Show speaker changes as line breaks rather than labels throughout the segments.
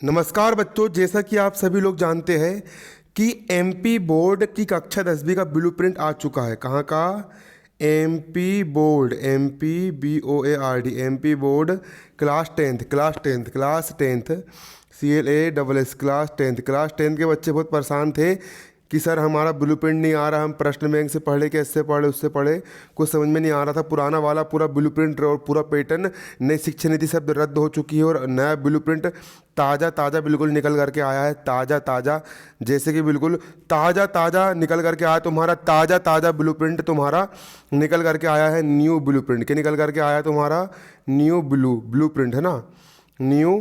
नमस्कार बच्चों, जैसा कि आप सभी लोग जानते हैं कि एमपी बोर्ड की कक्षा 10वीं का ब्लूप्रिंट आ चुका है। कहाँ का? MP board, MPBOARD, MP board class tenth CLASS class tenth के बच्चे बहुत परेशान थे कि सर हमारा ब्लूप्रिंट नहीं आ रहा, हम प्रश्न बैंक से पढ़े कि इससे पढ़े उससे पढ़े, कुछ समझ में नहीं आ रहा था। पुराना वाला पूरा ब्लूप्रिंट और पूरा पैटर्न, नई शिक्षा नीति सब रद्द हो चुकी है और नया ब्लूप्रिंट ताज़ा ताज़ा बिल्कुल निकल करके आया है। ताज़ा ताज़ा, जैसे कि बिल्कुल ताज़ा ताज़ा निकल करके आया तुम्हारा, ताज़ा ताज़ा ब्लूप्रिंट तुम्हारा निकल करके आया है। न्यू ब्लूप्रिंट क्या निकल करके आया तुम्हारा? न्यू ब्लूप्रिंट है ना, न्यू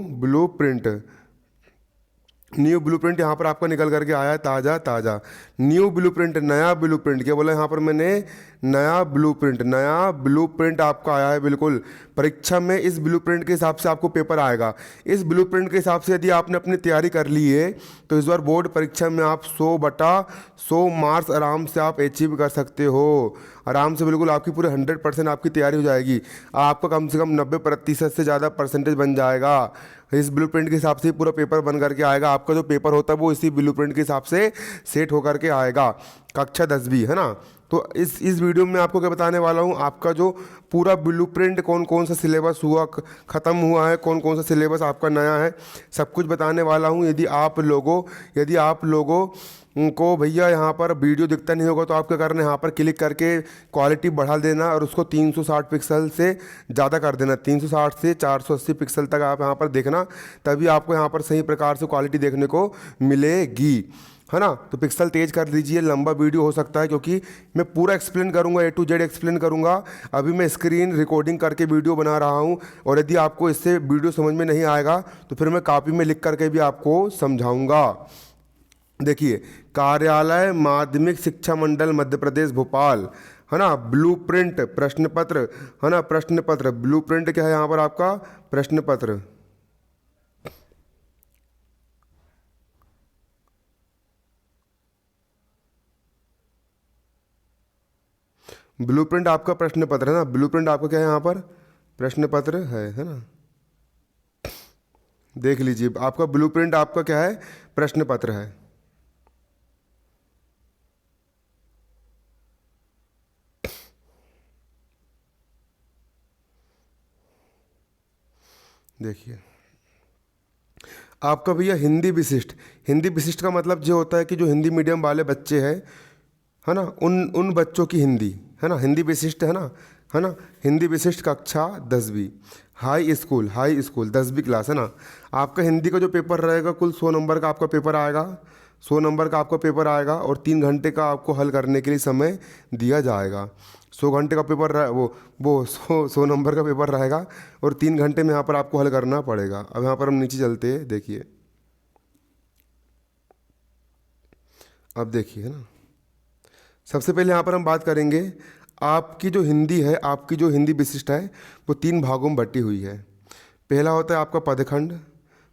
ब्लूप्रिंट यहाँ पर आपका निकल करके आया है, ताज़ा ताज़ा न्यू ब्लूप्रिंट, नया ब्लूप्रिंट। क्या बोला यहाँ पर मैंने? नया ब्लूप्रिंट आपका आया है। बिल्कुल परीक्षा में इस ब्लूप्रिंट के हिसाब से आपको पेपर आएगा। इस ब्लूप्रिंट के हिसाब से यदि आपने अपनी तैयारी कर ली है तो इस बार बोर्ड परीक्षा में आप 100/100 मार्क्स आराम से आप अचीव कर सकते हो। आराम से बिल्कुल आपकी पूरे 100% आपकी तैयारी हो जाएगी। आपका कम से कम 90% से ज़्यादा परसेंटेज बन जाएगा। इस ब्लूप्रिंट के हिसाब से ही पूरा पेपर बन करके आएगा। आपका जो पेपर होता है वो इसी ब्लूप्रिंट के हिसाब से सेट होकर के आएगा। कक्षा 10वीं है ना। तो इस वीडियो में आपको क्या बताने वाला हूँ, आपका जो पूरा ब्लूप्रिंट, कौन कौन सा सिलेबस हुआ, ख़त्म हुआ है, कौन कौन सा सिलेबस आपका नया है, सब कुछ बताने वाला हूँ। यदि आप लोगों को भैया यहाँ पर वीडियो दिखता नहीं होगा तो आप क्या करना है, यहाँ पर क्लिक करके क्वालिटी बढ़ा देना और उसको 360 पिक्सल से ज़्यादा कर देना। 360 से 480 पिक्सल तक आप यहाँ पर देखना, तभी आपको यहाँ पर सही प्रकार से क्वालिटी देखने को मिलेगी, है ना। तो पिक्सल तेज कर दीजिए, लंबा वीडियो हो सकता है क्योंकि मैं पूरा एक्सप्लेन करूंगा, A to Z एक्सप्लेन करूंगा। अभी मैं स्क्रीन रिकॉर्डिंग करके वीडियो बना रहा हूं और यदि आपको इससे वीडियो समझ में नहीं आएगा तो फिर मैं कॉपी में लिख करके भी आपको समझाऊंगा। देखिए, कार्यालय माध्यमिक शिक्षा मंडल मध्य प्रदेश भोपाल, है ना। ब्लूप्रिंट प्रश्न पत्र, है ना, प्रश्न पत्र। ब्लूप्रिंट क्या है यहाँ पर आपका? प्रश्न पत्र। ब्लूप्रिंट आपका प्रश्न पत्र है ना। ब्लूप्रिंट आपका क्या है यहाँ पर? प्रश्न पत्र है ना। देख लीजिए, आपका ब्लूप्रिंट आपका क्या है? प्रश्न पत्र है। देखिए आपका भैया हिंदी विशिष्ट का मतलब जो होता है कि जो हिंदी मीडियम वाले बच्चे हैं, है ना, उन बच्चों की हिंदी, है ना, हिंदी विशिष्ट, है ना। हिंदी विशिष्ट कक्षा 10वीं, हाई स्कूल 10वीं क्लास, है ना। आपका हिंदी का जो पेपर रहेगा कुल 100 नंबर का आपका पेपर आएगा। 100 नंबर का आपका पेपर आएगा और 3 घंटे का आपको हल करने के लिए समय दिया जाएगा। 100 घंटे का पेपर वो 100 नंबर का पेपर रहेगा और 3 घंटे में यहाँ पर आपको हल करना पड़ेगा। अब यहाँ पर हम नीचे चलते हैं, देखिए, अब देखिए, है ना। सबसे पहले यहाँ पर हम बात करेंगे, आपकी जो हिंदी है, आपकी जो हिंदी विशिष्ट है वो 3 भागों में बटी हुई है। पहला होता है आपका पदखंड।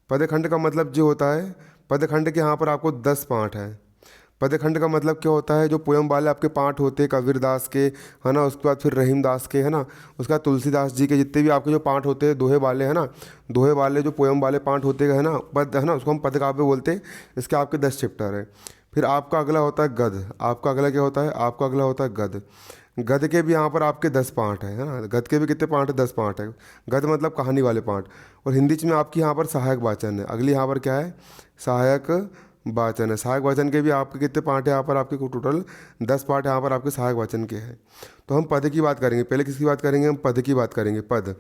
पदखंड का मतलब जो होता है, पदखंड के यहाँ पर आपको 10 पाठ है। पदखंड का मतलब क्या होता है? जो पोयम वाले आपके पाठ होते हैं कबीर दास के, है ना, उसके बाद फिर रहीम दास के, है ना, उसके बाद तुलसीदास जी के, जितने भी आपके जो पाठ होते हैं दोहे वाले, है ना, दोहे वाले जो पोयम वाले पाठ होते हैं, है ना, पद, है ना, उसको हम पद काव्य बोलते हैं। इसके आपके 10 चैप्टर है। फिर आपका अगला होता है गद्य। आपका अगला क्या होता है? आपका अगला होता है गद्य। गद्य के भी यहाँ पर आपके 10 पाठ है ना। गद्य के भी कितने पाठ है? 10 पाठ है। गद्य मतलब कहानी वाले पाठ। और हिंदी में आपकी यहाँ पर सहायक वाचन है। अगली यहाँ पर क्या है? सहायक वाचन है। सहायक वाचन के भी आपके कितने पाठ है? यहाँ पर आपके टोटल 10 पाठ यहाँ पर आपके सहायक वाचन के हैं। तो हम पद की बात करेंगे। पहले किसकी बात करेंगे? हम पद की बात करेंगे। पद,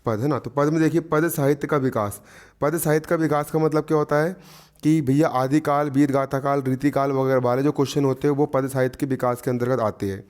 है ना। तो पद में देखिए, पद साहित्य का विकास। पद साहित्य का विकास का मतलब क्या होता है कि भैया आदिकाल, वीर गाथा काल, रीतिकाल वगैरह वाले जो क्वेश्चन होते हैं वो पद साहित्य के विकास के अंतर्गत आते हैं।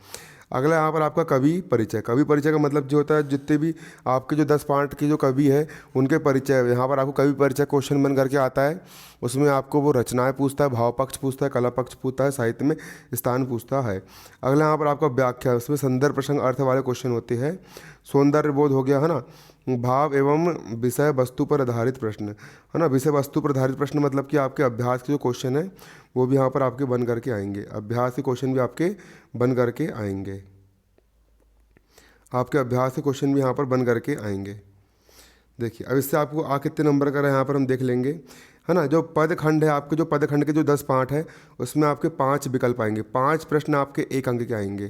अगला यहाँ पर आपका कवि परिचय। कवि परिचय का मतलब जो होता है, जितने भी आपके जो 10 पाठ के जो कवि है उनके परिचय, यहाँ पर आपको कवि परिचय क्वेश्चन बन करके आता है। उसमें आपको वो रचनाएं पूछता है, भाव पक्ष पूछता है, कला पक्ष पूछता है, साहित्य में स्थान पूछता है। अगला यहाँ पर आपका व्याख्या, उसमें संदर्भ प्रसंग अर्थ वाले क्वेश्चन होते हैं। सौंदर्य बोध हो गया, है ना। भाव एवं विषय वस्तु पर आधारित प्रश्न, है ना। विषय वस्तु पर आधारित प्रश्न मतलब कि आपके अभ्यास के जो क्वेश्चन है वो भी यहाँ पर आपके बन करके आएंगे। अभ्यास के क्वेश्चन भी आपके बन करके आएंगे। आपके अभ्यास के क्वेश्चन भी यहाँ पर बन करके आएंगे। देखिए, अब इससे आपको कितने नंबर का है यहाँ पर हम देख लेंगे। है ना। जो पदखंड है आपके, जो पदखंड के जो 10 पार्ट है उसमें आपके 5 विकल्प आएंगे, 5 प्रश्न आपके 1 अंक के आएंगे।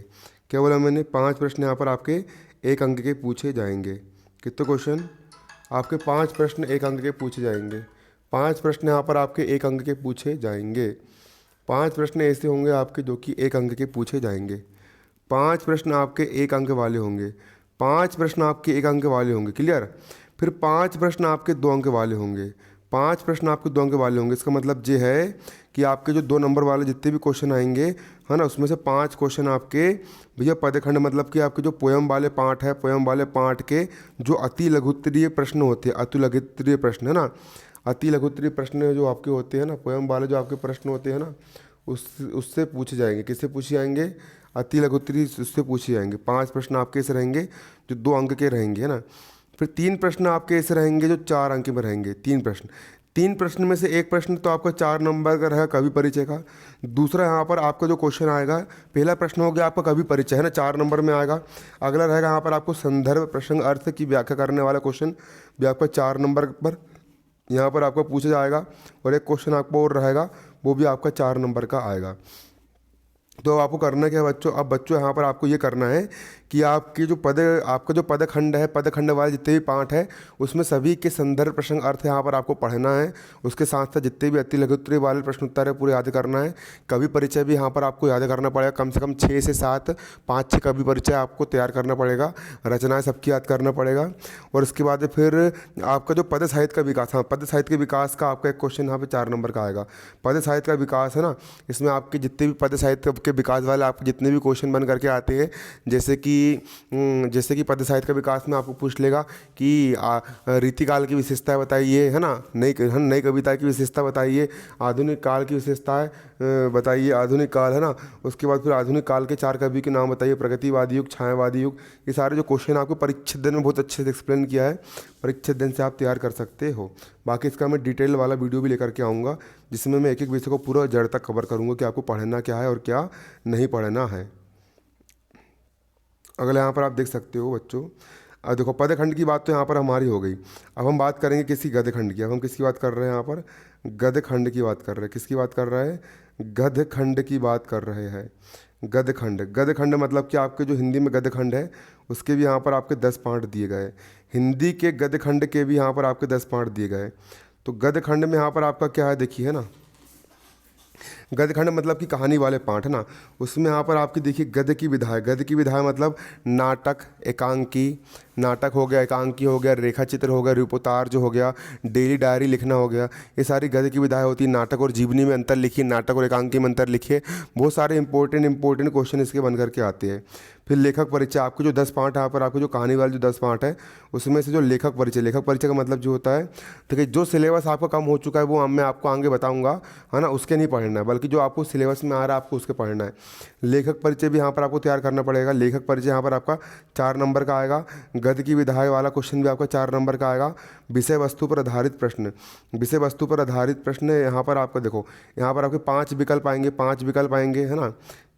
क्या बोला मैंने, 5 प्रश्न यहाँ पर आपके 1 अंक के पूछे जाएंगे। कितने क्वेश्चन आपके, 5 प्रश्न 1 अंक के पूछे जाएंगे। 5 प्रश्न यहाँ पर आपके 1 अंक के पूछे जाएंगे। 5 प्रश्न ऐसे होंगे आपके जो कि 1 अंक के पूछे जाएंगे। 5 प्रश्न आपके 1 अंक वाले होंगे। 5 प्रश्न आपके 1 अंक वाले होंगे, क्लियर। फिर 5 प्रश्न आपके 2 अंक वाले होंगे। 5 प्रश्न आपके 2 अंक वाले होंगे। इसका मतलब ये है कि आपके जो 2 नंबर वाले जितने भी क्वेश्चन आएंगे, है ना, उसमें से 5 क्वेश्चन आपके भैया पदखंड, मतलब कि आपके जो पोयम वाले पार्ट है, पोयम वाले पार्ट के जो अति लघुत्तरीय प्रश्न होते हैं, अति लघुत्तरीय प्रश्न, है ना, अति लघुत्तरीय प्रश्न जो आपके होते हैं ना, पोयम वाले जो आपके प्रश्न होते हैं ना, उससे पूछे जाएंगे। किससे पूछे जाएंगे, अति लघुत्तरीय उससे पूछे जाएंगे। 5 प्रश्न आपके ऐसे रहेंगे जो 2 अंक के रहेंगे, है ना। फिर 3 प्रश्न आपके ऐसे रहेंगे जो 4 अंक में रहेंगे। 3 प्रश्न में से एक प्रश्न तो आपका 4 नंबर का रहेगा, कवि परिचय का। दूसरा यहाँ पर आपका जो क्वेश्चन आएगा, पहला प्रश्न हो गया आपका कवि परिचय, है ना, 4 नंबर में आएगा। अगला रहेगा यहाँ पर आपको संदर्भ प्रसंग अर्थ की व्याख्या करने वाला क्वेश्चन भी आपका 4 नंबर पर यहाँ पर आपको पूछा जाएगा। और एक क्वेश्चन आपको और रहेगा, वो भी आपका 4 नंबर का आएगा। तो आपको करना क्या है बच्चों, अब बच्चों यहाँ पर आपको ये करना है कि आपके जो आपका जो पदखंड है, पदखंड वाले जितने भी पाठ है उसमें सभी के संदर्भ प्रसंग अर्थ यहाँ पर आपको पढ़ना है। उसके साथ साथ जितने भी अति लघुत्तरीय वाले प्रश्न उत्तर है पूरे याद करना है। कवि परिचय भी यहाँ पर आपको याद करना पड़ेगा, कम से कम 6 से 7, 5-6 कवि परिचय आपको तैयार करना पड़ेगा। रचनाएँ सबकी याद करना पड़ेगा। और उसके बाद फिर आपका जो पद साहित्य का विकास, हाँ, पद साहित्य के विकास का आपका एक क्वेश्चन यहाँ पर 4 नंबर का आएगा। पद साहित्य का विकास, है ना, इसमें आपके जितने भी पद साहित्य के विकास वाले आपके जितने भी क्वेश्चन बन करके आते हैं, जैसे कि पद साहित्य का विकास में आपको पूछ लेगा कि रीतिकाल की विशेषताएं बताइए, है ना, नई कविता की विशेषता बताइए, आधुनिक काल की विशेषताएं बताइए, आधुनिक काल, है ना। उसके बाद फिर आधुनिक काल के 4 कवि के नाम बताइए, प्रगतिवादी युग, छायावादी युग। ये सारे जो क्वेश्चन आपको परिच्छेदन में बहुत अच्छे से एक्सप्लेन किया है, परिच्छेदन से आप तैयार कर सकते हो। बाकी इसका मैं डिटेल वाला वीडियो भी लेकर के आऊँगा, जिसमें मैं एक एक विषय को पूरा जड़ तक कवर करूँगा कि आपको पढ़ना क्या है और क्या नहीं पढ़ना है। अगला यहाँ पर आप देख सकते हो बच्चों, अब देखो पदखंड की बात तो यहाँ पर हमारी हो गई। अब हम बात करेंगे किसी गद्यखंड की। अब हम किसकी बात कर रहे हैं, यहाँ पर गद्यखंड की बात कर रहे हैं। किसकी बात कर रहे हैं, गद्यखंड की बात कर रहे हैं। गद्यखंड मतलब कि आपके जो हिंदी में गद्यखंड है उसके भी यहाँ पर आपके 10 पार्ट दिए गए। हिंदी के गद्यखंड के भी यहाँ पर आपके 10 पार्ट दिए गए। तो गद्यखंड में यहाँ पर आपका क्या है देखिए, है ना, गद्यखंड मतलब कि कहानी वाले पाठ, है ना। उसमें यहाँ पर आपकी देखिए गद्य की विधा है। गद्य की विधा मतलब नाटक, एकांकी, नाटक हो गया, एकांकी हो गया, रेखा चित्र हो गया, रूपोतार जो हो गया, डेली डायरी लिखना हो गया, ये सारी गद्य की विधाएं होती है। नाटक और जीवनी में अंतर लिखिए, नाटक और एकांकी में अंतर लिखिए। बहुत सारे इंपॉर्टेंट क्वेश्चन इसके बन करके आते हैं। फिर लेखक परिचय, आपको जो 10 पार्ट है यहाँ पर, आपको जो कहानी वाले जो 10 पार्ट है उसमें से जो लेखक परिचय का मतलब जो होता है, ठीक है, जो सिलेबस आपका कम हो चुका है वो मैं आपको आगे बताऊंगा, है ना, उसके नहीं पढ़ना है, बल्कि जो आपको सिलेबस में आ रहा है आपको उसके पढ़ना है। लेखक परिचय भी यहाँ पर आपको तैयार करना पड़ेगा। लेखक परिचय यहाँ पर आपका 4 नंबर का आएगा। गद्य की विधाएं वाला क्वेश्चन भी आपका 4 नंबर का आएगा। विषय वस्तु पर आधारित प्रश्न, विषय वस्तु पर आधारित प्रश्न यहाँ पर आपका देखो, यहाँ पर आपके 5 विकल्प आएंगे, 5 विकल्प आएंगे, है ना।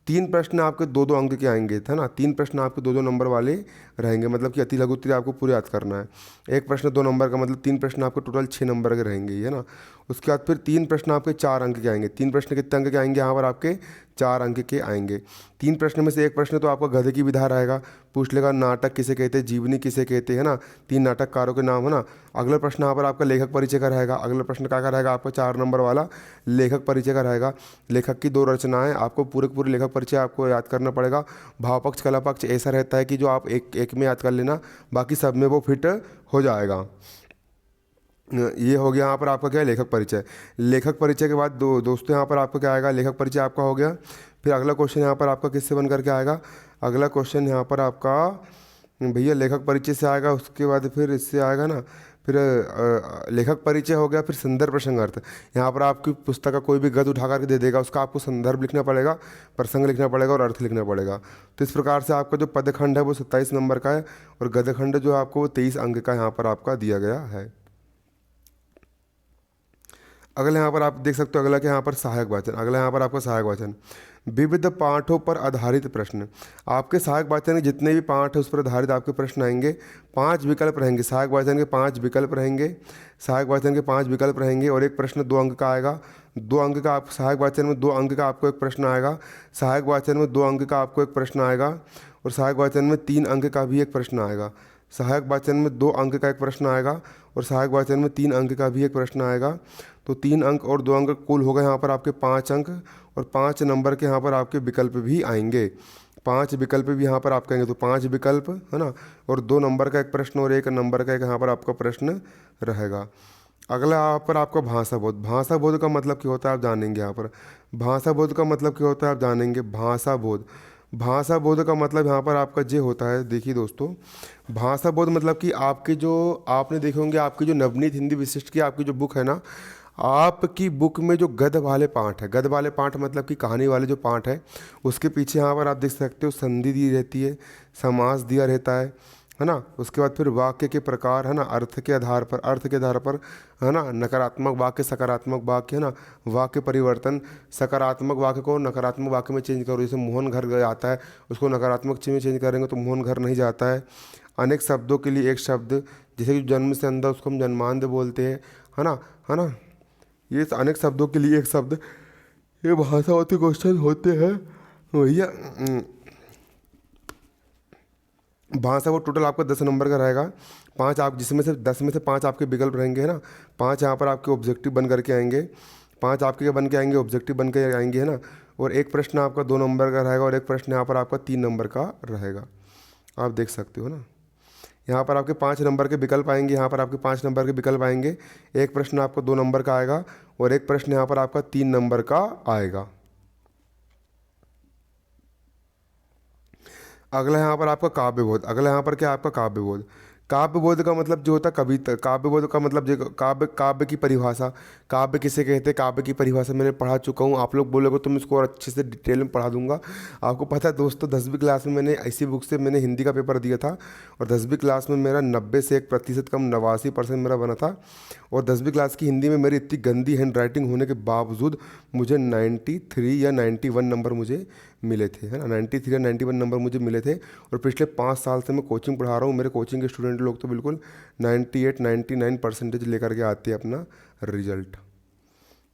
3 प्रश्न आपके 2-2 अंक के आएंगे, है ना। 3 प्रश्न आपके 2-2 नंबर वाले रहेंगे, मतलब कि अति लघुत्तरीय आपको पूरे याद करना है। एक प्रश्न 2 नंबर का, मतलब 3 प्रश्न आपको टोटल 6 नंबर के रहेंगे, है ना। उसके बाद फिर 3 प्रश्न आपके 4 अंक के आएंगे। 3 प्रश्न कितने अंक के आएंगे, यहाँ पर आपके 4 अंक के आएंगे। 3 प्रश्न में से एक प्रश्न तो आपका गद्य की विधा रहेगा, पूछ लेगा नाटक किसे कहते हैं, जीवनी किसे कहते हैं, है ना, 3 नाटककारों के नाम, है ना। अगला प्रश्न यहाँ पर आपका लेखक परिचय का रहेगा। अगला प्रश्न क्या रहेगा आपका 4 नंबर वाला लेखक परिचय का रहेगा। लेखक की 2 रचनाएं, आपको पूरे लेखक परिचय आपको याद करना पड़ेगा। भाव पक्ष कला पक्ष ऐसा रहता है कि जो आप एक में याद कर लेना, बाकी सब में वो फिट हो जाएगा। ये हो गया यहाँ पर आपका क्या है, लेखक परिचय। लेखक परिचय के बाद दोस्तों यहाँ पर आपका क्या आएगा, लेखक परिचय आपका हो गया। फिर अगला क्वेश्चन यहाँ पर आपका किससे बन करके आएगा, अगला क्वेश्चन यहाँ पर आपका भैया लेखक परिचय से आएगा। उसके बाद फिर इससे आएगा ना, फिर लेखक परिचय हो गया। फिर संदर्भ प्रसंग अर्थ, यहाँ पर आपकी पुस्तक का कोई भी गद्य उठा करके दे देगा, उसका आपको संदर्भ लिखना पड़ेगा, प्रसंग लिखना पड़ेगा और अर्थ लिखना पड़ेगा। तो इस प्रकार से आपका जो पदखंड है वो 27 नंबर का है और गद्यखंड जो आपको वो 23 अंक का यहाँ पर आपका दिया गया है। अगला यहाँ पर आप देख सकते हो, अगला क्या यहाँ पर सहायक वाचन, अगला यहाँ पर आपका सहायक वाचन, विविध पाठों पर आधारित प्रश्न। आपके सहायक वाचन के जितने भी पाठ है उस पर आधारित आपके प्रश्न आएंगे। 5 विकल्प रहेंगे, सहायक वाचन के 5 विकल्प रहेंगे, सहायक वाचन के 5 विकल्प रहेंगे और एक प्रश्न 2 अंक का आएगा। 2 अंक का आप सहायक वाचन में 2 अंक का आपको एक प्रश्न आएगा, सहायक वाचन में 2 अंक का आपको एक प्रश्न आएगा और सहायक वाचन में 3 अंक का भी एक प्रश्न आएगा। सहायक वाचन में 2 अंक का एक प्रश्न आएगा और सहायक वाचन में 3 अंक का भी एक प्रश्न आएगा। तो 3 अंक और 2 अंक कुल हो गए यहाँ पर आपके 5 अंक और 5 नंबर के यहाँ पर आपके विकल्प भी आएंगे। 5 विकल्प भी यहाँ पर आपके आएंगे, तो 5 विकल्प है ना, और 2 नंबर का एक प्रश्न और 1 नंबर का एक यहाँ पर आपका प्रश्न रहेगा। अगला यहाँ पर आपका भाषा बोध। भाषा बोध का मतलब क्या होता है आप जानेंगे। यहाँ पर भाषा बोध का मतलब क्या होता है आप जानेंगे। भाषा बोध, भाषा बोध का मतलब यहाँ पर आपका ये होता है, देखिए दोस्तों, भाषा बोध मतलब कि आपके जो आपने देखे होंगे आपकी जो नवनीत हिंदी विशिष्ट की आपकी जो बुक है ना, आपकी बुक में जो गद्य वाले पाठ है, गद्य वाले पाठ मतलब कि कहानी वाले जो पाठ है, उसके पीछे यहाँ पर आप देख सकते हो संधि दी रहती है, समास दिया रहता है ना। उसके बाद फिर वाक्य के प्रकार है ना, अर्थ के आधार पर, अर्थ के आधार पर है ना, नकारात्मक वाक्य सकारात्मक वाक्य है ना, वाक्य परिवर्तन, सकारात्मक वाक्य को नकारात्मक वाक्य में चेंज करो। जैसे मोहन घर गया आता है उसको नकारात्मक में चेंज करेंगे तो मोहन घर नहीं जाता है। अनेक शब्दों के लिए एक शब्द, जैसे कि जन्म से अंदर उसको हम जन्मांध बोलते हैं, है ना, है ना। ये अनेक शब्दों के लिए एक शब्द, ये भाषा होते क्वेश्चन होते हैं भैया। भाषा वो टोटल आपका 10 नंबर का रहेगा। 5 आप जिसमें से 10 में से 5 आपके विकल्प रहेंगे है ना, 5 यहाँ पर आपके ऑब्जेक्टिव बन करके आएंगे, 5 आपके क्या बन के आएंगे, ऑब्जेक्टिव बन के आएंगे है ना। और एक प्रश्न आपका 2 नंबर का रहेगा और एक प्रश्न यहाँ पर आपका 3 नंबर का रहेगा। आप देख सकते हो ना, यहाँ पर आपके 5 नंबर के विकल्प आएंगे, यहाँ पर आपके 5 नंबर के विकल्प आएंगे। एक प्रश्न आपको 2 नंबर का आएगा और एक प्रश्न यहाँ पर आपका 3 नंबर का आएगा। अगला यहाँ पर आपका काव्य बोध। अगला यहाँ पर क्या आपका काव्य बोध। काव्य बोध का मतलब जो होता है कविता, काव्य बोध का मतलब जो काव्य, काव्य की परिभाषा, काव्य किसे कहते हैं, काव्य की परिभाषा मैंने पढ़ा चुका हूँ। आप लोग बोलोगे तो मैं इसको और अच्छे से डिटेल में पढ़ा दूंगा। आपको पता है दोस्तों 10वीं क्लास में मैंने ऐसी बुक से मैंने हिंदी का पेपर दिया था और 10वीं क्लास में मेरा 90 से 1% कम 89% मेरा बना था। और 10वीं क्लास की हिंदी में मेरी इतनी गंदी हैंड राइटिंग होने के बावजूद मुझे 93 या 91 नंबर मुझे मिले थे, है ना। 93 या 91 नंबर मुझे मिले थे। और पिछले 5 साल से मैं कोचिंग पढ़ा रहा हूँ। मेरे कोचिंग के स्टूडेंट लोग तो बिल्कुल 98 99% लेकर के आते हैं अपना रिजल्ट,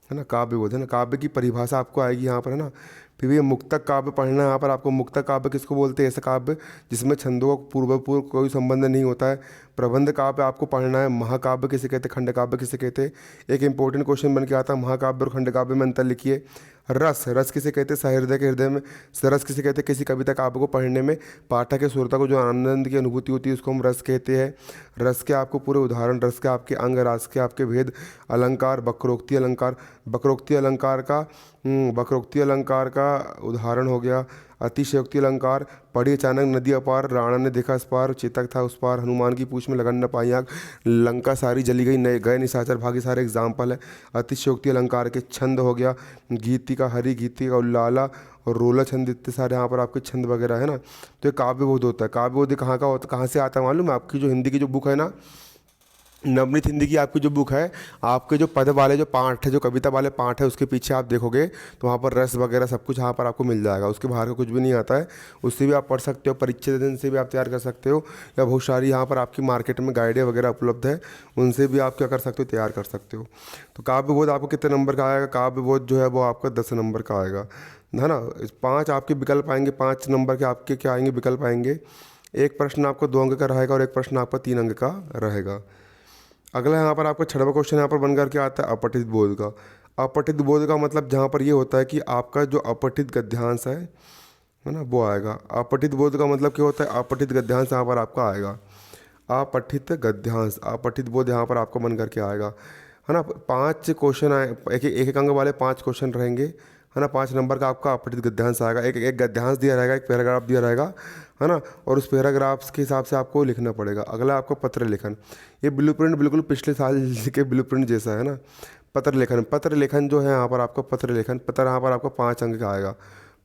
है ना। काव्य बोध है ना, काव्य की परिभाषा आपको आएगी यहाँ पर, है ना। फिर भी मुक्तक काव्य पढ़ना है। यहाँ पर आपको मुक्तक काव्य किसको बोलते हैं, ऐसा काव्य जिसमें छंदों का पूर्व कोई संबंध नहीं होता है। प्रबंध काव्य आपको पढ़ना है। महाकाव्य किसे कहते हैं, खंड काव्य किसे कहते हैं। एक इंपॉर्टेंट क्वेश्चन बन के आता है, महाकाव्य और खंड काव्य में अंतर लिखिए। रस, रस किसे कहते हैं, सहृदय के हृदय में। रस किसे कहते हैं, किसी कविता काव्य को पढ़ने में पाठक के श्रोता को जो आनंद की अनुभूति होती है उसको हम रस कहते हैं। रस के आपको पूरे उदाहरण, रस के आपके अंग, रस के आपके भेद, अलंकार, वक्रोक्ति अलंकार। वक्रोक्ति अलंकार का वक्रोक्ति अलंकार का उदाहरण हो गया अतिशयोक्ति अलंकार। पढ़ी अचानक नदी अपार, राणा ने देखा इस पार, चेतक था उस पार, हनुमान की पूछ में लगन न पाई आग, लंका सारी जली गई, नए गए निशाचर भागे, सारे एग्जाम्पल है अतिशयोक्ति अलंकार के। छंद हो गया गीति का हरि, गीति का उल्लाला और रोला छंद, इतने सारे यहाँ पर आपके छंद वगैरह है ना। तो ये काव्य बोध होता है। काव्य बोध कहाँ का होता है, कहाँ से आता है मालूम है। आपकी जो हिंदी की जो बुक है ना, नवनीत हिंदी की आपकी जो बुक है, आपके जो पद वाले जो पाठ है, जो कविता वाले पाठ है, उसके पीछे आप देखोगे तो वहाँ पर रस वगैरह सब कुछ यहाँ पर आपको मिल जाएगा। उसके बाहर का कुछ भी नहीं आता है। उससे भी आप पढ़ सकते हो, परीक्षा दिन से भी आप तैयार कर सकते हो, या बहुत सारी यहाँ पर आपकी मार्केट में गाइडें वगैरह उपलब्ध है, उनसे भी आप क्या कर सकते हो, तैयार कर सकते हो। तो काव्य बोध आपको कितने नंबर का आएगा, काव्य बोध जो है वो आपका 10 नंबर का आएगा, है ना। 5 आपके विकल्प आएंगे, 5 नंबर के आपके क्या आएंगे, विकल्प आएंगे। एक प्रश्न आपको 2 अंक का रहेगा और एक प्रश्न आपका 3 अंक का रहेगा। अगला यहाँ पर आपका 6वां क्वेश्चन यहाँ पर बन करके आता है अपठित बोध का। अपठित बोध का मतलब जहाँ पर ये होता है कि आपका जो अपठित गद्यांश है ना, वो आएगा। अपठित बोध का मतलब क्या होता है, अपठित गद्यांश यहाँ पर आपका आएगा। अपठित गद्यांश, अपठित बोध यहाँ पर आपका बन करके आएगा, है ना। 5 क्वेश्चन आए, एक अंक वाले 5 क्वेश्चन रहेंगे, है ना। 5 नंबर का आपका अपठित गद्यांश आएगा। एक गद्यांश दिया रहेगा, एक पैराग्राफ दिया रहेगा, है ना। और उस पैराग्राफ्स के हिसाब से आपको लिखना पड़ेगा। अगला आपका पत्र लेखन। ये ब्लूप्रिंट बिल्कुल पिछले साल के ब्लूप्रिंट जैसा है ना। पत्र लेखन, पत्र लेखन जो है यहाँ पर आपका पत्र लेखन, पत्र यहाँ पर आपको 5 अंक का आएगा।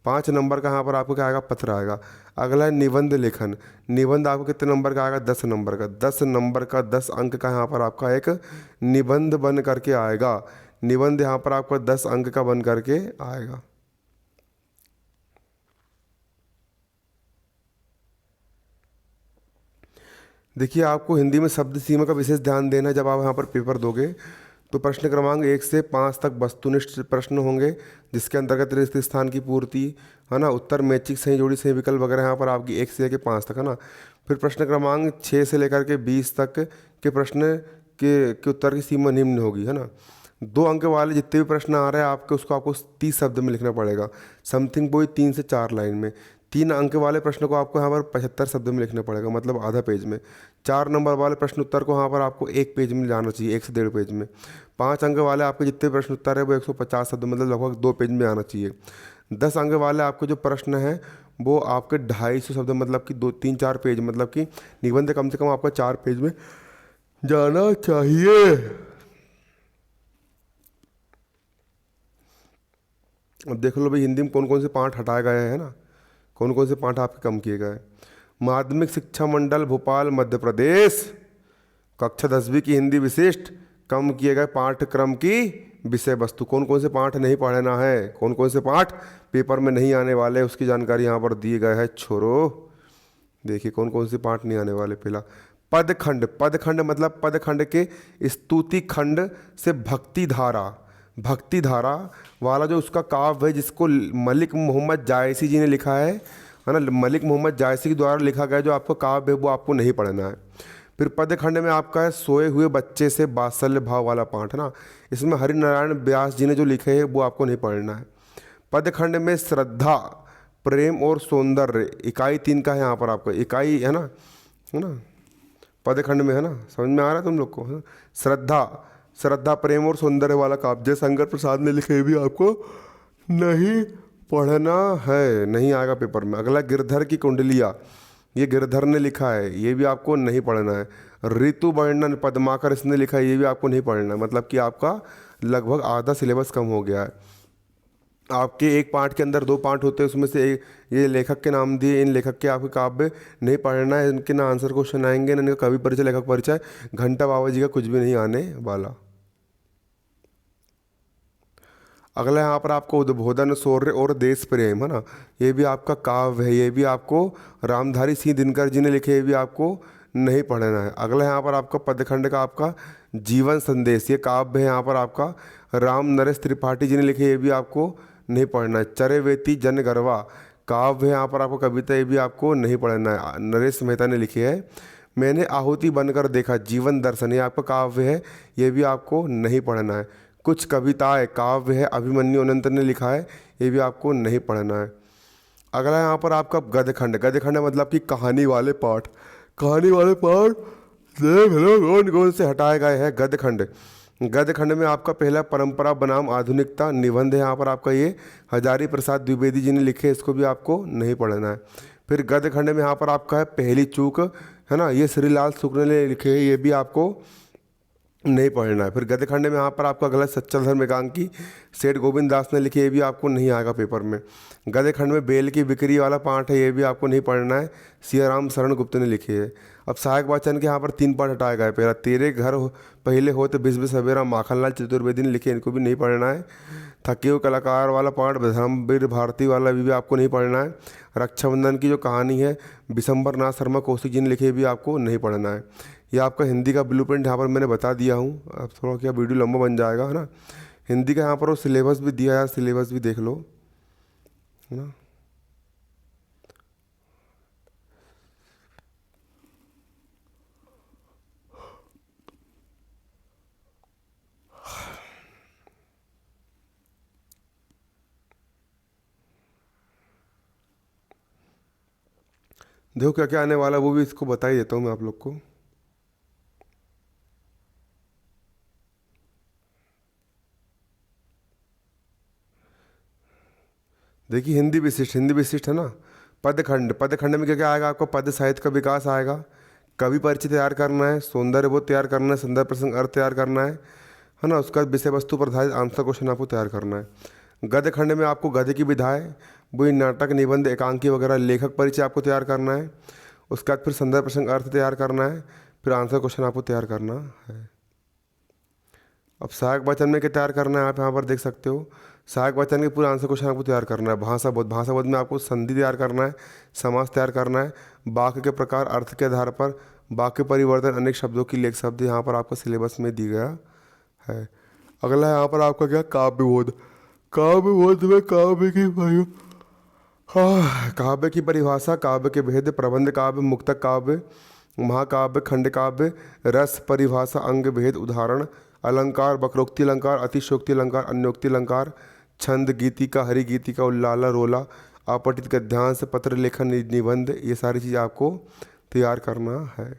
5 नंबर का यहाँ पर आपको क्या आएगा, पत्र आएगा। अगला है निबंध लेखन। निबंध आपको कितने नंबर का आएगा, 10 नंबर का। 10 नंबर का 10 अंक का यहाँ पर आपका एक निबंध बन करके आएगा। निबंध यहाँ पर आपका 10 अंक का बन करके आएगा। देखिए, आपको हिंदी में शब्द सीमा का विशेष ध्यान देना है जब आप यहाँ पर पेपर दोगे। तो प्रश्न क्रमांक 1 से 5 तक वस्तुनिष्ठ प्रश्न होंगे, जिसके अंतर्गत रिक्त स्थान की पूर्ति, है ना, उत्तर मैचिक, सही जोड़ी, सही विकल्प वगैरह यहाँ पर आपकी 1 से लेकर 5 तक, है ना। फिर प्रश्न क्रमांक 6 से लेकर के 20 तक के प्रश्न के उत्तर की सीमा निम्न होगी, है ना। 2 अंक वाले जितने भी प्रश्न आ रहे हैं आपके, उसको आपको 30 शब्द में लिखना पड़ेगा। समथिंग वही 3 से 4 लाइन में। 3 अंक वाले प्रश्न को आपको यहाँ पर 75 शब्द में लिखना पड़ेगा, मतलब आधा पेज में। 4 नंबर वाले प्रश्न उत्तर को यहाँ पर आपको 1 पेज में जाना चाहिए, 1 से 1.5 पेज में। 5 अंक वाले आपके जितने प्रश्न उत्तर है वो 150 शब्द, मतलब लगभग 2 पेज में आना चाहिए। 10 अंक वाले आपके जो प्रश्न हैं वो आपके 250 शब्द, मतलब कि 2-3-4 पेज, मतलब कि निबंध कम से कम आपका 4 पेज में जाना चाहिए। अब देख लो भाई, हिंदी में कौन कौन से पाठ हटाए गए हैं ना, कौन कौन से पाठ आपके कम किए गए। माध्यमिक शिक्षा मंडल भोपाल मध्य प्रदेश, कक्षा 10वीं की हिंदी विशिष्ट, कम किए गए पाठ्यक्रम की विषय वस्तु। कौन कौन से पाठ नहीं पढ़ना है, कौन कौन से पाठ पेपर में नहीं आने वाले, उसकी जानकारी यहाँ पर दी गई है छोरो। देखिए कौन कौन से पाठ नहीं आने वाले। पहला पदखंड, पदखंड मतलब पदखंड के स्तुति खंड से भक्ति धारा, भक्ति धारा वाला जो उसका काव्य है, जिसको मलिक मोहम्मद जायसी जी ने लिखा है ना, मलिक मोहम्मद जायसी के द्वारा लिखा गया जो आपको काव्य है वो आपको नहीं पढ़ना है। फिर पदखंड में आपका है सोए हुए बच्चे से वात्सल्य भाव वाला पाठ, है ना, इसमें हरिनारायण व्यास जी ने जो लिखे हैं वो आपको नहीं पढ़ना है। पदखंड में श्रद्धा, प्रेम और सौंदर्य, इकाई 3 का है यहाँ पर आपका, इकाई है ना पदखंड में, है ना, समझ में आ रहा है तुम लोग को, है ना? श्रद्धा प्रेम और सौंदर्य वाला काव्य जयशंकर प्रसाद ने लिखे भी आपको नहीं पढ़ना है, नहीं आएगा पेपर में। अगला गिरधर की कुंडलिया, ये गिरधर ने लिखा है, ये भी आपको नहीं पढ़ना है। ऋतु वर्णन पद्माकर इसने लिखा है, ये भी आपको नहीं पढ़ना है, मतलब कि आपका लगभग आधा सिलेबस कम हो गया है। आपके एक पाठ के अंदर 2 पाठ होते हैं, उसमें से एक ये लेखक के नाम दिए, इन लेखक के आपके काव्य नहीं पढ़ना है, इनके ना आंसर क्वेश्चन आएंगे ना इनका कवि परिचय लेखक परिचय, घंटा बाबा जी का कुछ भी नहीं आने वाला। अगला यहाँ पर आपको उद्बोधन शौर्य और देश प्रेम, है ना, ये भी आपका काव्य है, ये भी आपको रामधारी सिंह दिनकर जी ने लिखे, ये भी आपको नहीं पढ़ना है। अगला यहाँ पर आपका पदखंड का आपका जीवन संदेश, ये काव्य है यहाँ पर आपका राम नरेश त्रिपाठी जी ने लिखे, ये भी आपको नहीं पढ़ना है। चरैवेति जनगणवा काव्य है यहाँ पर आपको कविता, ये भी आपको नहीं पढ़ना है, नरेश मेहता ने लिखी है। मैंने आहुति बनकर देखा जीवन दर्शन, ये आपका काव्य है, ये भी आपको नहीं पढ़ना है। कुछ कविताएं काव्य है, अभिमन्यु अनंत ने लिखा है, ये भी आपको नहीं पढ़ना है। अगला यहाँ पर आपका गद्यखंड, गद्यखंड मतलब कि कहानी वाले पाठ, कहानी वाले पाठ देख लो कौन कौन से हटाए गए हैं। गद्यखंड, गद्यखंड में आपका पहला परंपरा बनाम आधुनिकता निबंध है यहाँ पर आपका, ये हजारी प्रसाद द्विवेदी जी ने लिखे, इसको भी आपको नहीं पढ़ना है। फिर गद्यखंड में यहाँ पर आपका है पहली चूक, है ना, ये श्रीलाल शुक्ल ने लिखे है, ये भी आपको नहीं पढ़ना है। फिर गद्यखंड में यहाँ पर आपका गलत सच्चल धर्म एकांकी सेठ गोविंद दास ने लिखी, ये भी आपको नहीं आएगा पेपर में। गद्यखंड में बेल की बिक्री वाला पाठ है, ये भी आपको नहीं पढ़ना है, सियाराम शरण गुप्त ने लिखी है। अब सहायक वाचन के यहाँ पर 3 पाठ हटाए गए। पहला तेरे घर पहले हो तो बिस्ब सवेरा माखनलाल चतुर्वेदी ने लिखे, इनको भी नहीं पढ़ना है। थके हुए कलाकार वाला पाठ धर्मवीर भारती वाला भी आपको नहीं पढ़ना है। रक्षाबंधन की जो कहानी है विशंबर नाथ शर्मा कौशिक जी ने लिखी, भी आपको नहीं पढ़ना है। ये आपका हिंदी का ब्लूप्रिंट यहाँ पर मैंने बता दिया हूँ, अब थोड़ा क्या वीडियो लंबा बन जाएगा, है ना। हिंदी का यहाँ पर वो सिलेबस भी दिया है, सिलेबस भी देख लो, है ना। देखो क्या क्या आने वाला वो भी इसको बता ही देता हूँ मैं आप लोग को। देखिए हिंदी विशिष्ट, हिंदी विशिष्ट है ना। पदखंड, पदखंड में क्या क्या आएगा आपको, पद साहित्य का विकास आएगा, कवि परिचय तैयार करना है, सौंदर्य बोध तैयार करना है, संदर्भ प्रसंग अर्थ तैयार करना है ना। उसका विषय वस्तु पर आधारित आंसर क्वेश्चन आपको तैयार करना है। गद्य खंड में आपको गद्य की विधाएं, वही नाटक निबंध एकांकी वगैरह लेखक परिचय आपको तैयार करना है। उसके बाद फिर संदर्भ प्रसंग अर्थ तैयार करना है, फिर आंसर क्वेश्चन आपको तैयार करना है। अब सहायक वचन में क्या तैयार करना है, आप यहाँ पर देख सकते हो। सहायक वचन के पूरे आंसर क्वेश्चन आपको तैयार करना है। भाषा बोध, भाषा बोध में आपको संधि तैयार करना है, समास तैयार करना है, वाक्य के प्रकार, अर्थ के आधार पर वाक्य परिवर्तन, अनेक शब्दों की लेख शब्द यहाँ पर आपको सिलेबस में दी गया है। अगला यहाँ पर आपका क्या, काव्य बोध। काव्य बोध में काव्य की काव्य की परिभाषा, काव्य के भेद, प्रबंध काव्य, मुक्तक काव्य, महाकाव्य, खंड काव्य, रस, परिभाषा, अंग भेद, उदाहरण, अलंकार, वक्रोक्ति अलंकार, अतिशयोक्ति अलंकार, अन्योक्ति अलंकार, छंद, गीतिका, हरि गीतिका, उल्लाला, रोला, आपटित गद्यांश, पत्र लेखन, निबंध, ये सारी चीज़ आपको तैयार करना है।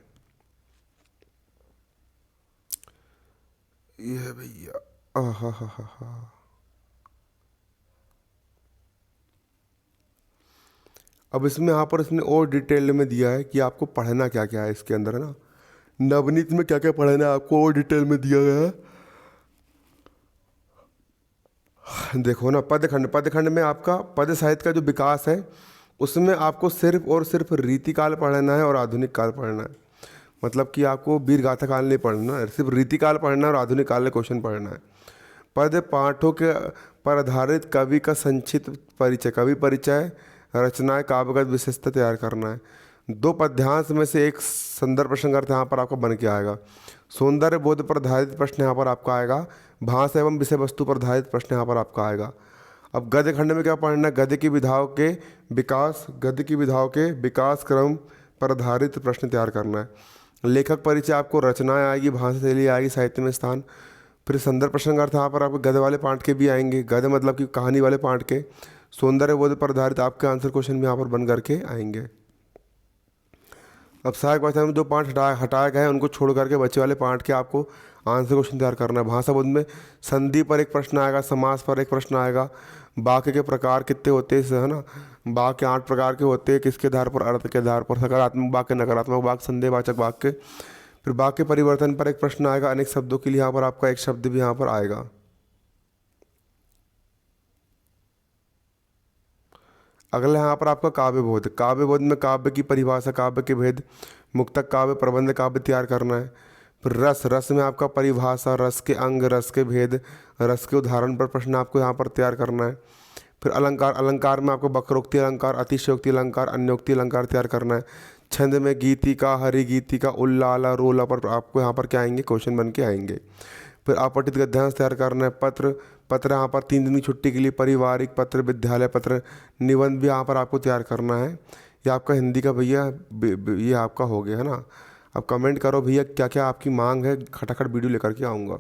ये भैया हा हा हा हा। अब इसमें यहाँ पर इसने और डिटेल में दिया है कि आपको पढ़ना क्या क्या है इसके अंदर, है ना। नवनीत में क्या क्या पढ़ना है आपको और डिटेल में दिया गया है। देखो ना, पदखंड, पदखंड में आपका पद साहित्य का जो विकास है उसमें आपको सिर्फ और सिर्फ रीतिकाल पढ़ना है और आधुनिक काल पढ़ना है। मतलब कि आपको वीर गाथा काल नहीं पढ़ना है, सिर्फ रीतिकाल पढ़ना है और आधुनिक काल के क्वेश्चन पढ़ना है। पद पाठों के पर आधारित कवि का संक्षिप्त परिचय, कवि परिचय, रचनाएं, काव्यगत विशेषता तैयार करना है। दो पद्यांश में से एक संदर्भ प्रसंग अर्थ यहाँ पर आपका बन के आएगा। सौंदर्य बोध पर आधारित प्रश्न यहाँ पर आपका आएगा। भाषा एवं विषय वस्तु पर आधारित प्रश्न यहाँ पर आपका आएगा। अब गद्य खंड में क्या पढ़ना है, गद्य की विधाओं के विकास, गद्य की विधाओं के विकास क्रम पर आधारित प्रश्न तैयार करना है। लेखक परिचय आपको रचनाएं आएगी, भाषा शैली आएगी, साहित्य में स्थान। फिर संदर्भ प्रसंग अर्थ यहाँ पर आपको गद्य वाले पाठ के भी आएंगे, गद्य मतलब कि कहानी वाले पाठ के। सौंदर्य बोध पर आधारित आपके आंसर क्वेश्चन भी यहाँ पर बन करके आएंगे। अब सहायक वचन में जो पाठ हटाए गए हैं उनको छोड़ करके बच्चे वाले पाठ के आपको आंसर क्वेश्चन तैयार करना है। भाषा बोध में संधि पर एक प्रश्न आएगा, समास पर एक प्रश्न आएगा, वाक्य के प्रकार कितने होते हैं, है ना। वाक्य 8 प्रकार के होते हैं, किसके आधार पर, अर्थ के आधार पर, सकारात्मक वाक्य, नकारात्मक वाक्य, संदेहवाचक वाक्य। फिर वाक्य परिवर्तन पर एक प्रश्न आएगा, अनेक शब्दों के लिए यहाँ पर आपका एक शब्द भी यहाँ पर आएगा। अगला यहाँ पर आपका काव्य बोध। काव्य बोध में काव्य की परिभाषा, काव्य के भेद, मुक्तक काव्य, प्रबंध काव्य तैयार करना है। फिर रस, रस में आपका परिभाषा, रस के अंग, रस के भेद, रस के उदाहरण पर प्रश्न आपको यहाँ पर तैयार करना है। फिर अलंकार, अलंकार में आपको वक्रोक्ति अलंकार, अतिशयोक्ति अलंकार, अन्योक्ति अलंकार तैयार करना है। छंद में गीतिका, हरि गीतिका, उल्लाला, रोला पर आपको यहाँ पर क्या आएंगे, क्वेश्चन बन के आएंगे। फिर आपटित गद्यांश तैयार करना है। पत्र, पत्र यहाँ पर 3 दिन की छुट्टी के लिए, पारिवारिक पत्र, विद्यालय पत्र, निबंध भी यहाँ पर आपको तैयार करना है। ये आपका हिंदी का भैया ये आपका हो गया, है ना। अब कमेंट करो भैया क्या क्या आपकी मांग है, खटाखट वीडियो लेकर के आऊँगा।